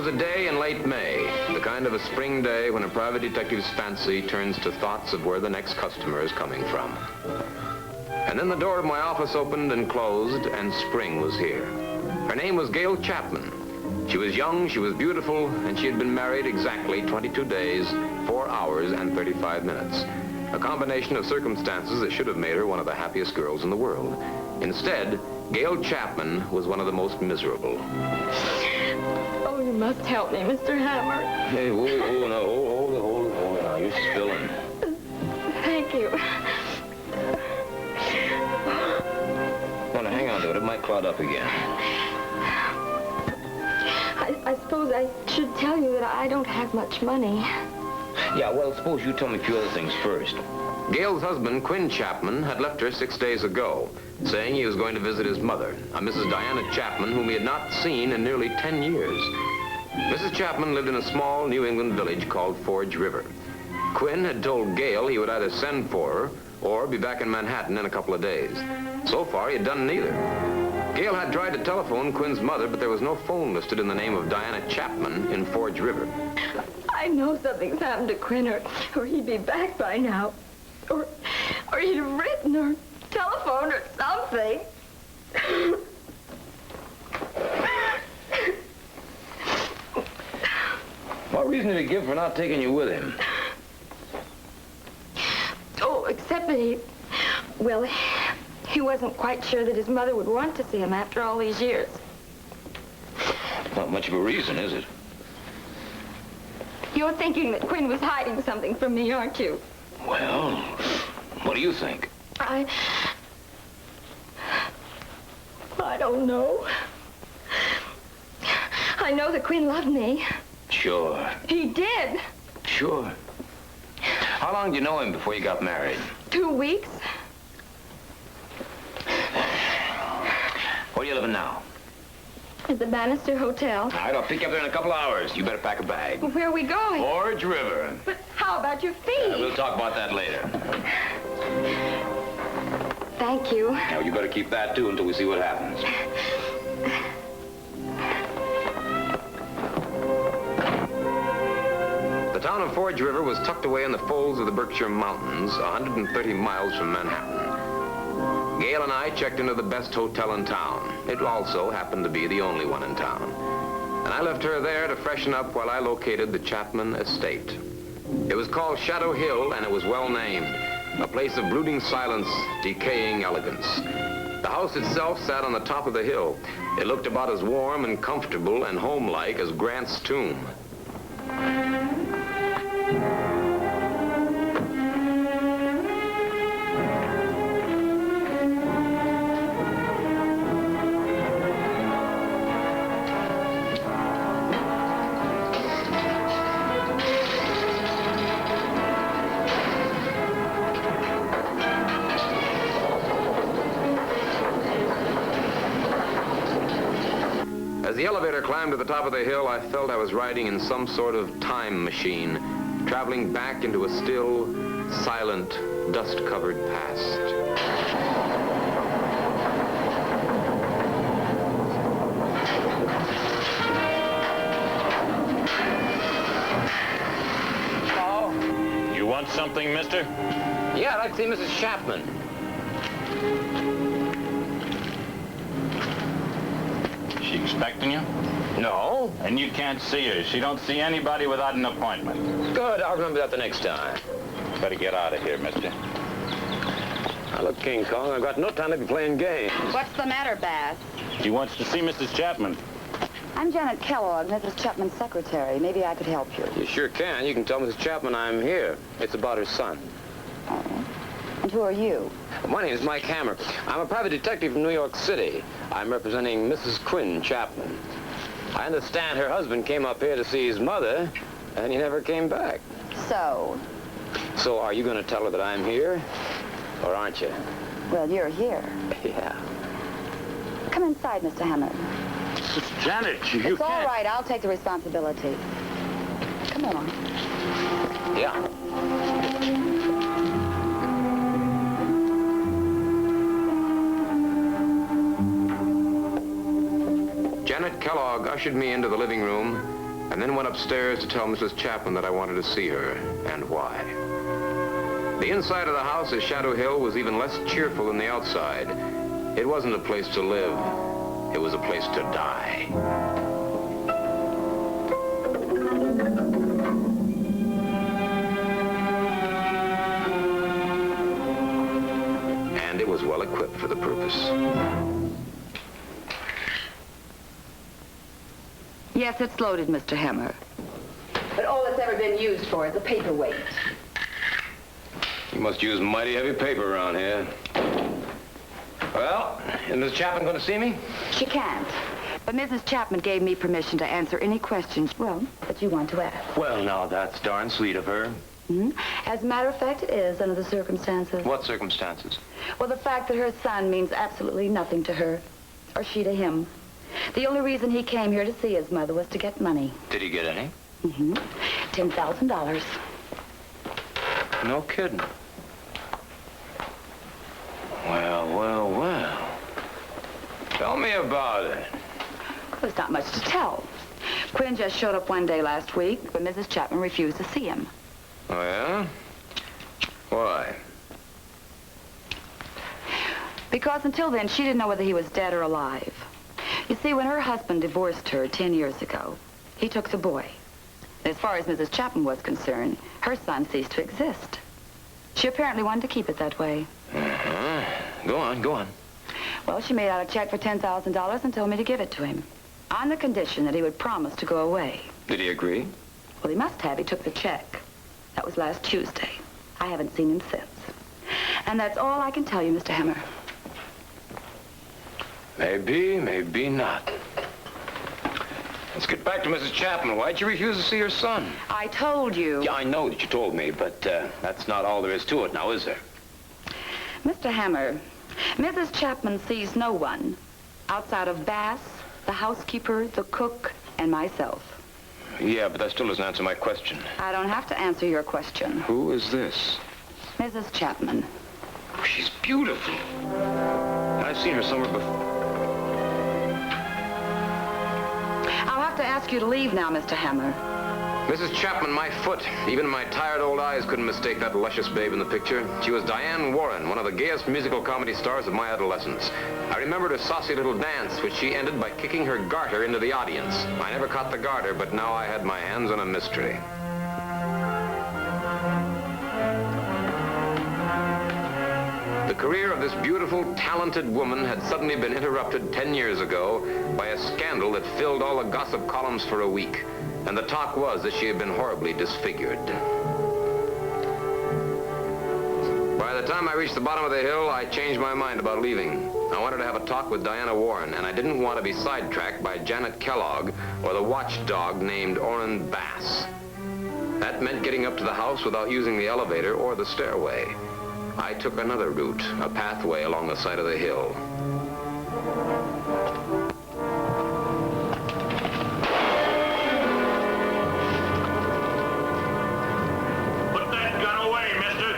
was a day in late May, the kind of a spring day when a private detective's fancy turns to thoughts of where the next customer is coming from. And then the door of my office opened and closed, and spring was here. Her name was Gail Chapman. She was young, she was beautiful, and she had been married exactly 22 days, 4 hours, and 35 minutes. A combination of circumstances that should have made her one of the happiest girls in the world. Instead, Gail Chapman was one of the most miserable. Oh, you must help me, Mr. Hammer. Hey, hold it. Now, you're spilling. Thank you. Now, hang on to it. It might clot up again. I suppose I should tell you that I don't have much money. Yeah, well, suppose you tell me a few other things first. Gail's husband, Quinn Chapman, had left her 6 days ago, saying he was going to visit his mother, a Mrs. Diana Chapman, whom he had not seen in nearly 10 years. Mrs. Chapman lived in a small New England village called Forge River. Quinn had told Gail he would either send for her or be back in Manhattan in a couple of days. So far, he had done neither. Gail had tried to telephone Quinn's mother, but there was no phone listed in the name of Diana Chapman in Forge River. I know something's happened to Quinn, or he'd be back by now. Or he'd have written or telephoned or something. What reason did he give for not taking you with him? Oh, except that he wasn't quite sure that his mother would want to see him after all these years. Not much of a reason, is it? You're thinking that Quinn was hiding something from me, aren't you? Well, what do you think? I don't know. I know that Quinn loved me. Sure. He did. Sure. How long did you know him before you got married? 2 weeks. Where are you living now? At the Bannister Hotel. All right, I'll pick you up there in a couple of hours. You better pack a bag. Well, where are we going? Forge River. But how about your feet? We'll talk about that later. Thank you. Now, you better keep that, too, until we see what happens. The town of Forge River was tucked away in the folds of the Berkshire Mountains, 130 miles from Manhattan. Gail and I checked into the best hotel in town. It also happened to be the only one in town. And I left her there to freshen up while I located the Chapman estate. It was called Shadow Hill, and it was well named. A place of brooding silence, decaying elegance. The house itself sat on the top of the hill. It looked about as warm and comfortable and home-like as Grant's tomb. As the elevator climbed to the top of the hill, I felt I was riding in some sort of time machine, traveling back into a still, silent, dust-covered past. Hello? You want something, mister? Yeah, I'd like to see Mrs. Chapman. She expecting you? No. And you can't see her. She don't see anybody without an appointment. Good, I'll remember that the next time. Better get out of here, mister. Now, look, King Kong, I've got no time to be playing games. What's the matter, Bass? He wants to see Mrs. Chapman. I'm Janet Kellogg, Mrs. Chapman's secretary. Maybe I could help you. You sure can. You can tell Mrs. Chapman I'm here. It's about her son. Oh. And who are you? My name is Mike Hammer. I'm a private detective from New York City. I'm representing Mrs. Quinn Chapman. I understand her husband came up here to see his mother, and he never came back. So? So are you going to tell her that I'm here, or aren't you? Well, you're here. Yeah. Come inside, Mr. Hammer. It's Janet, you It's all can't. right. I'll take the responsibility. Come on. Yeah. Janet Kellogg ushered me into the living room, and then went upstairs to tell Mrs. Chapman that I wanted to see her, and why. The inside of the house at Shadow Hill was even less cheerful than the outside. It wasn't a place to live. It was a place to die. And it was well equipped for the purpose. Yes, it's loaded, Mr. Hammer. But all it's ever been used for is a paperweight. You must use mighty heavy paper around here. Well, is Miss Chapman going to see me? She can't. But Mrs. Chapman gave me permission to answer any questions, well, that you want to ask. Well, now, that's darn sweet of her. Hmm? As a matter of fact, it is, under the circumstances. What circumstances? Well, the fact that her son means absolutely nothing to her, or she to him. The only reason he came here to see his mother was to get money. Did he get any? Mm-hmm. $10,000. No kidding. Well. Tell me about it. There's not much to tell. Quinn just showed up one day last week, but Mrs. Chapman refused to see him. Oh, yeah? Why? Because until then, she didn't know whether he was dead or alive. You see, when her husband divorced her 10 years ago, he took the boy. As far as Mrs. Chapman was concerned, her son ceased to exist. She apparently wanted to keep it that way. Uh-huh. Go on. Well, she made out a check for $10,000 and told me to give it to him, on the condition that he would promise to go away. Did he agree? Well, he must have. He took the check. That was last Tuesday. I haven't seen him since. And that's all I can tell you, Mr. Hammer. Maybe, maybe not. Let's get back to Mrs. Chapman. Why'd you refuse to see her son? I told you. Yeah, I know that you told me, but that's not all there is to it now, is there? Mr. Hammer, Mrs. Chapman sees no one outside of Bass, the housekeeper, the cook, and myself. Yeah, but that still doesn't answer my question. I don't have to answer your question. Who is this? Mrs. Chapman. Oh, she's beautiful. I've seen her somewhere before. I'll have to ask you to leave now, Mr. Hammer. Mrs. Chapman, my foot. Even my tired old eyes couldn't mistake that luscious babe in the picture. She was Diane Warren, one of the gayest musical comedy stars of my adolescence. I remembered her saucy little dance, which she ended by kicking her garter into the audience. I never caught the garter, but now I had my hands on a mystery. The career of this beautiful, talented woman had suddenly been interrupted 10 years ago by a scandal that filled all the gossip columns for a week. And the talk was that she had been horribly disfigured. By the time I reached the bottom of the hill, I changed my mind about leaving. I wanted to have a talk with Diana Warren, and I didn't want to be sidetracked by Janet Kellogg or the watchdog named Orrin Bass. That meant getting up to the house without using the elevator or the stairway. I took another route, a pathway along the side of the hill. Put that gun away, mister.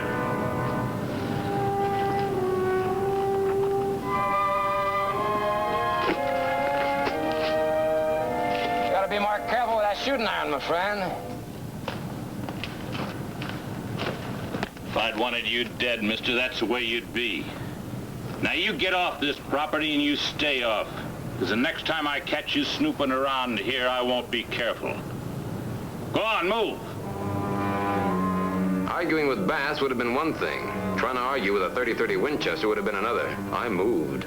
You gotta be more careful with that shooting iron, my friend. If I'd wanted you dead, mister, that's the way you'd be. Now you get off this property and you stay off. Because the next time I catch you snooping around here, I won't be careful. Go on, move. Arguing with Bass would have been one thing. Trying to argue with a .30-30 Winchester would have been another. I moved.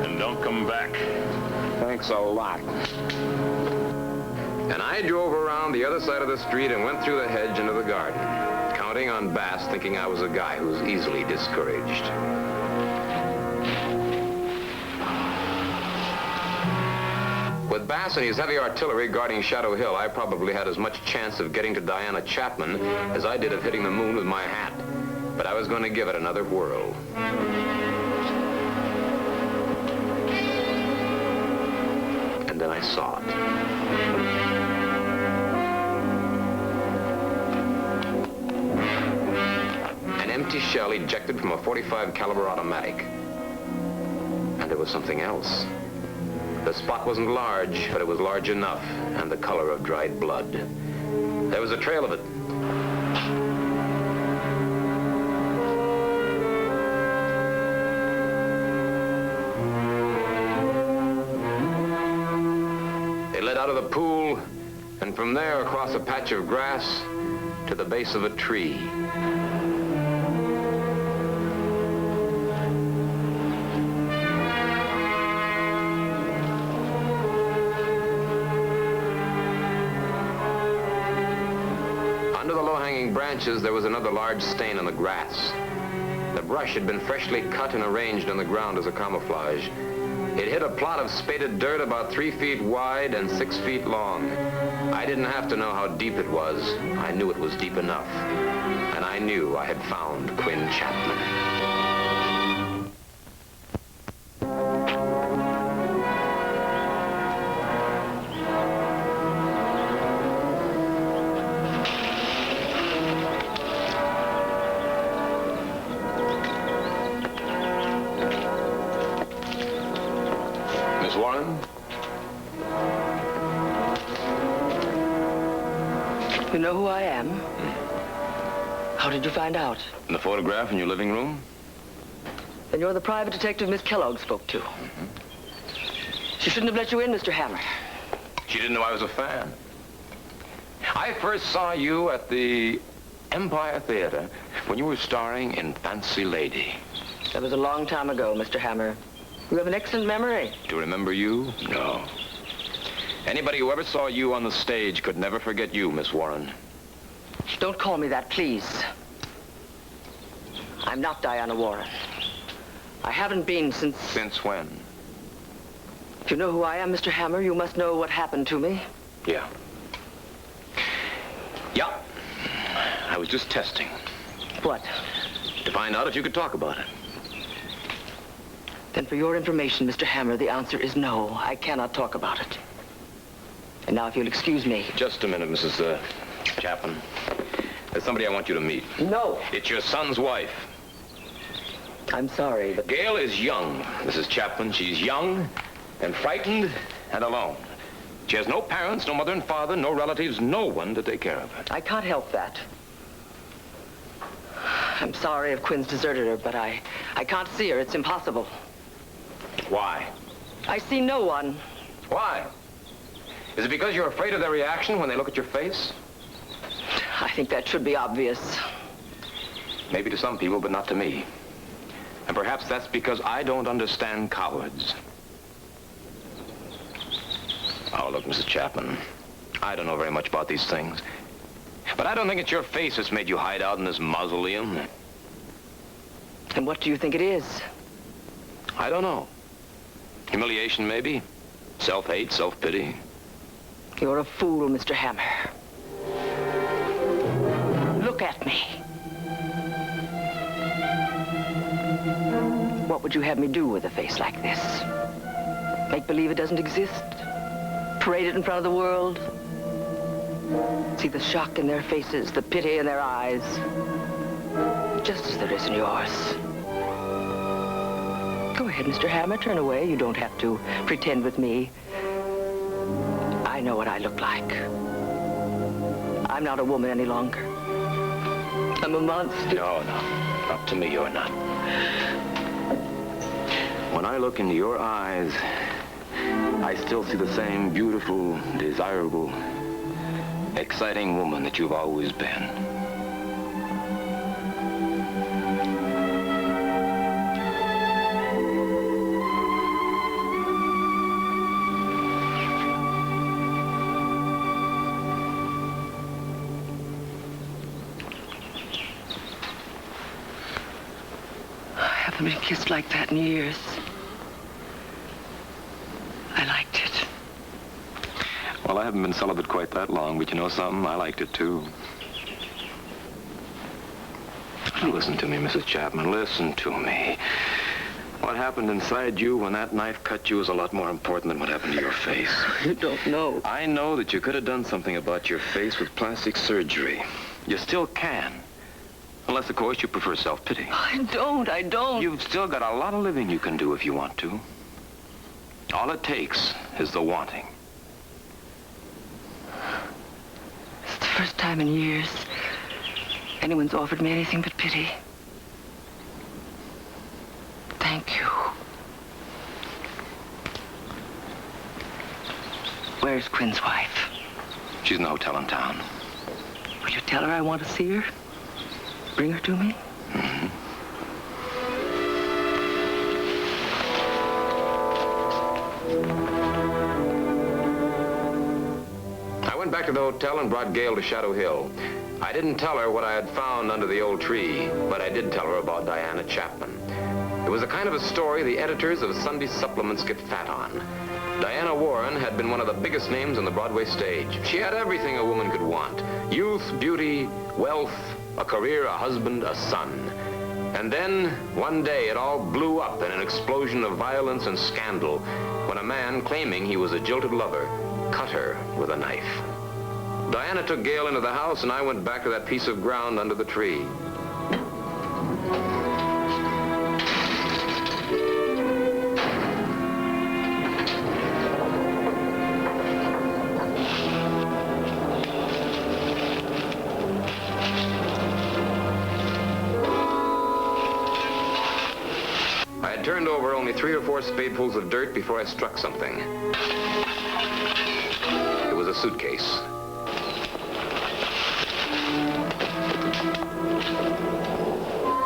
And don't come back. Thanks a lot. And I drove around the other side of the street and went through the hedge into the garden, counting on Bass, thinking I was a guy who's easily discouraged. With Bass and his heavy artillery guarding Shadow Hill, I probably had as much chance of getting to Diana Chapman as I did of hitting the moon with my hat. But I was going to give it another whirl. And then I saw it. An empty empty shell ejected from a .45 caliber automatic. And there was something else. The spot wasn't large, but it was large enough, and the color of dried blood. There was a trail of it. It led out of the pool, and from there across a patch of grass to the base of a tree. Under the low-hanging branches, there was another large stain on the grass. The brush had been freshly cut and arranged on the ground as a camouflage. It hid a plot of spaded dirt about 3 feet wide and 6 feet long. I didn't have to know how deep it was. I knew it was deep enough. And I knew I had found Quinn Chapman. Miss Warren? You know who I am? How did you find out? In the photograph in your living room? Then you're the private detective Miss Kellogg spoke to. She shouldn't have let you in, Mr. Hammer. She didn't know I was a fan. I first saw you at the Empire Theater when you were starring in Fancy Lady. That was a long time ago, Mr. Hammer. You have an excellent memory. To remember you? No. Anybody who ever saw you on the stage could never forget you, Miss Warren. Don't call me that, please. I'm not Diana Warren. I haven't been since... Since when? If you know who I am, Mr. Hammer, you must know what happened to me. Yeah. Yeah. I was just testing. What? To find out if you could talk about it. Then for your information, Mr. Hammer, the answer is no. I cannot talk about it. And now, if you'll excuse me. Just a minute, Mrs. Chapman. There's somebody I want you to meet. No. It's your son's wife. I'm sorry, but... Gail is young, Mrs. Chapman. She's young and frightened and alone. She has no parents, no mother and father, no relatives, no one to take care of her. I can't help that. I'm sorry if Quinn's deserted her, but I can't see her. It's impossible. Why? I see no one. Why? Is it because you're afraid of their reaction when they look at your face? I think that should be obvious. Maybe to some people, but not to me. And perhaps that's because I don't understand cowards. Oh, look, Mrs. Chapman, I don't know very much about these things. But I don't think it's your face that's made you hide out in this mausoleum. And what do you think it is? I don't know. Humiliation, maybe. Self-hate, self-pity. You're a fool, Mr. Hammer. Look at me. What would you have me do with a face like this? Make believe it doesn't exist? Parade it in front of the world? See the shock in their faces, the pity in their eyes, just as there is in yours. Go ahead, Mr. Hammer, turn away. You don't have to pretend with me. I know what I look like. I'm not a woman any longer. I'm a monster. No, not to me, you're not. When I look into your eyes, I still see the same beautiful, desirable, exciting woman that you've always been. I haven't been kissed like that in years. I liked it. Well, I haven't been celibate quite that long, but you know something? I liked it, too. Now, listen to me, Mrs. Chapman. Listen to me. What happened inside you when that knife cut you is a lot more important than what happened to your face. You don't know. I know that you could have done something about your face with plastic surgery. You still can. Unless, of course, you prefer self-pity. I don't. You've still got a lot of living you can do if you want to. All it takes is the wanting. It's the first time in years anyone's offered me anything but pity. Thank you. Where's Quinn's wife? She's in the hotel in town. Will you tell her I want to see her? Bring her to me? Mm-hmm. I went back to the hotel and brought Gail to Shadow Hill. I didn't tell her what I had found under the old tree, but I did tell her about Diana Chapman. It was the kind of a story the editors of Sunday supplements get fat on. Diana Warren had been one of the biggest names on the Broadway stage. She had everything a woman could want: youth, beauty, wealth, a career, a husband, a son. And then, one day, it all blew up in an explosion of violence and scandal when a man claiming he was a jilted lover cut her with a knife. Diana took Gail into the house, and I went back to that piece of ground under the tree. I had turned over only 3 or 4 spadefuls of dirt before I struck something. It was a suitcase.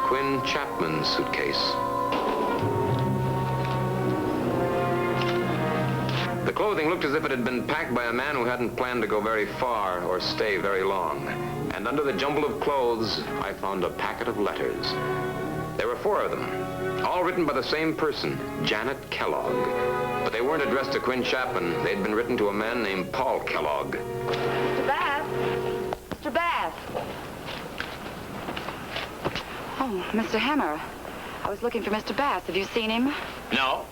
Quinn Chapman's suitcase. The clothing looked as if it had been packed by a man who hadn't planned to go very far or stay very long. And under the jumble of clothes, I found a packet of letters. There were 4 of them, all written by the same person, Janet Kellogg. But they weren't addressed to Quinn Chapman. They'd been written to a man named Paul Kellogg. Mr. Bass? Mr. Bass? Oh, Mr. Hammer. I was looking for Mr. Bass. Have you seen him? No.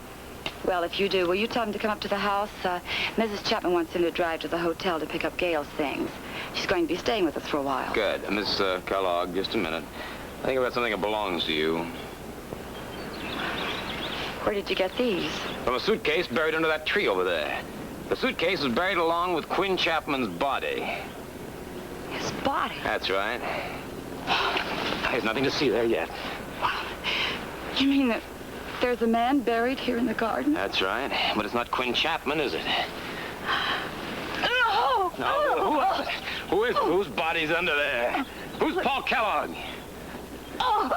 Well, if you do, will you tell him to come up to the house? Mrs. Chapman wants him to drive to the hotel to pick up Gail's things. She's going to be staying with us for a while. Good. Miss Kellogg, just a minute. I think I've got something that belongs to you. Where did you get these? From a suitcase buried under that tree over there. The suitcase was buried along with Quinn Chapman's body. His body? That's right. There's nothing to see there yet. You mean that there's a man buried here in the garden? That's right. But it's not Quinn Chapman, is it? No! No. Who is it? Whose body's under there? Who's Paul Kellogg? Oh!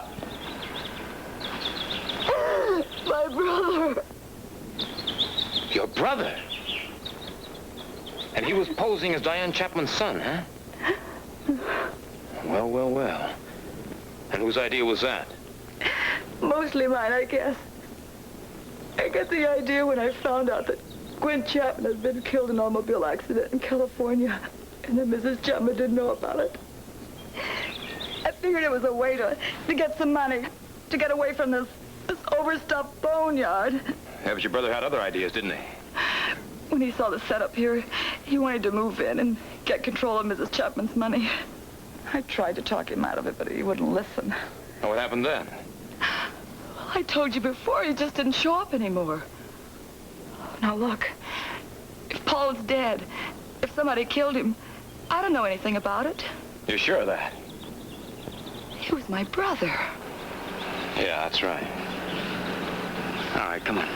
My brother. Your brother? And he was posing as Diane Chapman's son, huh? Well, well, well. And whose idea was that? Mostly mine, I guess. I got the idea when I found out that Quinn Chapman had been killed in an automobile accident in California, and that Mrs. Chapman didn't know about it. I figured it was a way to get some money, to get away from this overstuffed boneyard. Yeah, but your brother had other ideas, didn't he? When he saw the setup here, he wanted to move in and get control of Mrs. Chapman's money. I tried to talk him out of it, but he wouldn't listen. And what happened then? Well, I told you before, he just didn't show up anymore. Now look, if Paul's dead, if somebody killed him, I don't know anything about it. You're sure of that? He was my brother. Yeah, that's right. All right, come on.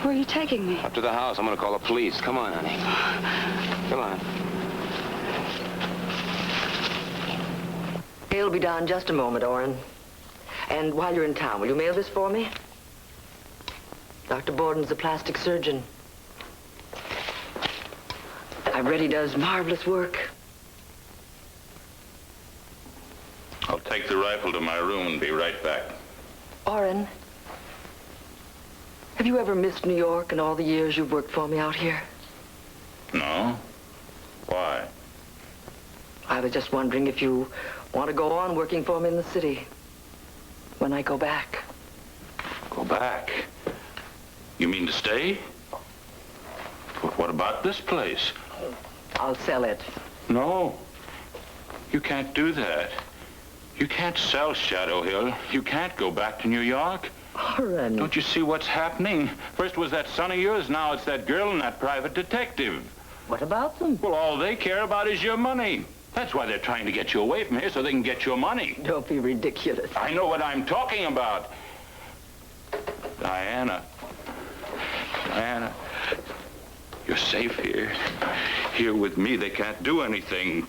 Where are you taking me? Up to the house. I'm going to call the police. Come on, honey. Come on. He'll be down just a moment, Orrin. And while you're in town, will you mail this for me? Dr. Borden's a plastic surgeon. I read he does marvelous work. I'll take the rifle to my room and be right back. Orrin, have you ever missed New York in all the years you've worked for me out here? No? Why? I was just wondering if you want to go on working for me in the city when I go back. Go back? You mean to stay? But what about this place? I'll sell it. No. You can't do that. You can't sell Shadow Hill. You can't go back to New York. Orrin. Don't you see what's happening? First was that son of yours, now it's that girl and that private detective. What about them? Well, all they care about is your money. That's why they're trying to get you away from here, so they can get your money. Don't be ridiculous. I know what I'm talking about. Diana. Diana. You're safe here. Here with me, they can't do anything.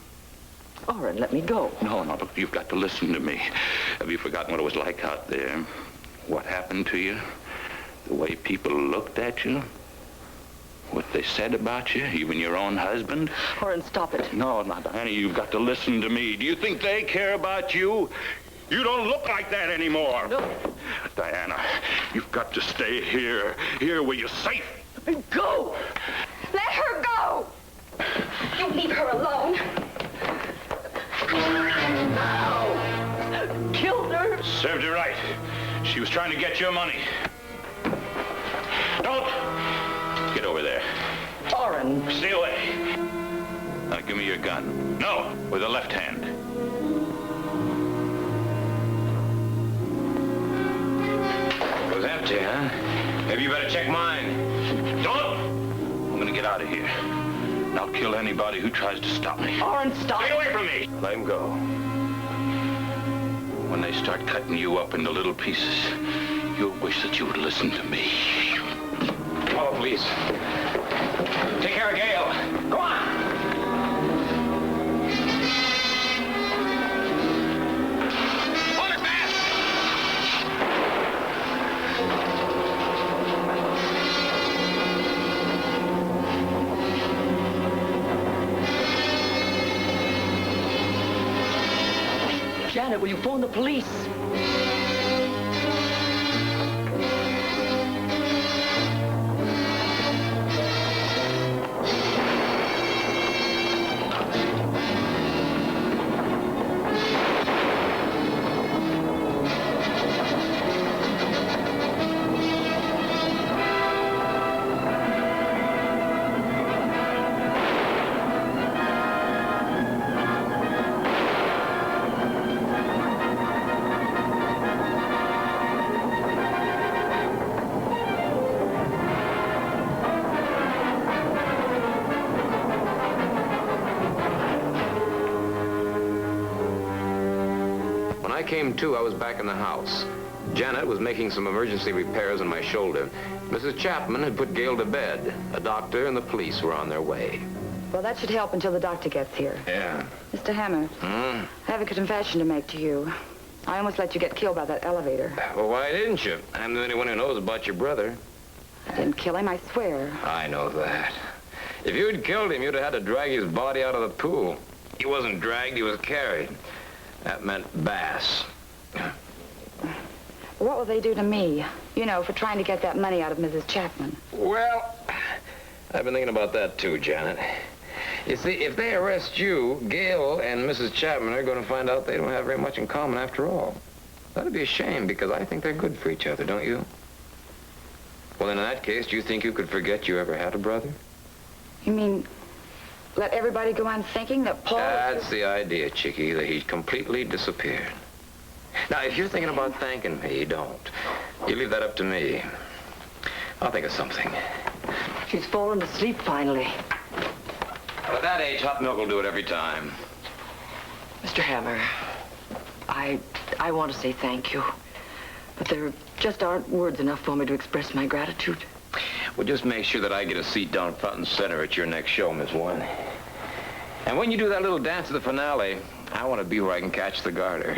Orrin, let me go. No, look, you've got to listen to me. Have you forgotten what it was like out there? What happened to you? The way people looked at you? What they said about you, even your own husband? Orrin, stop it. No, Diana, you've got to listen to me. Do you think they care about you? You don't look like that anymore. No. Diana, you've got to stay here. Here where you're safe. Let me go. Let her go! You leave her alone. No! Killed her. Served her right. She was trying to get your money. Don't! Get over there. Orrin. Stay away. Now give me your gun. No, with the left hand. It was empty, huh? Maybe you better check mine. Don't! I'm gonna get out of here. And I'll kill anybody who tries to stop me. Orrin, stop. Stay away from me! Let him go. When they start cutting you up into little pieces, you'll wish that you would listen to me. Oh, please. Take care of Gail. Go on. Hold it fast. Janet, will you phone the police? When I came to, I was back in the house. Janet was making some emergency repairs on my shoulder. Mrs. Chapman had put Gail to bed. A doctor and the police were on their way. Well, that should help until the doctor gets here. Yeah. Mr. Hammer, I have a confession to make to you. I almost let you get killed by that elevator. Well, why didn't you? I'm the only one who knows about your brother. I didn't kill him, I swear. I know that. If you'd killed him, you'd have had to drag his body out of the pool. He wasn't dragged, he was carried. That meant bass. What will they do to me? You know, for trying to get that money out of Mrs. Chapman. Well, I've been thinking about that too, Janet. You see, if they arrest you, Gail and Mrs. Chapman are going to find out they don't have very much in common after all. That'd be a shame, because I think they're good for each other, don't you? Well, then in that case, do you think you could forget you ever had a brother? You mean, let everybody go on thinking that Paul... That's the idea, Chickie, that he's completely disappeared. Now, if you're thinking about thanking me, don't. You leave that up to me. I'll think of something. She's fallen asleep finally. At that age, hot milk will do it every time. Mr. Hammer, I want to say thank you. But there just aren't words enough for me to express my gratitude. Well, just make sure that I get a seat down front and center at your next show, Miss Warren. And when you do that little dance at the finale, I want to be where I can catch the Garter.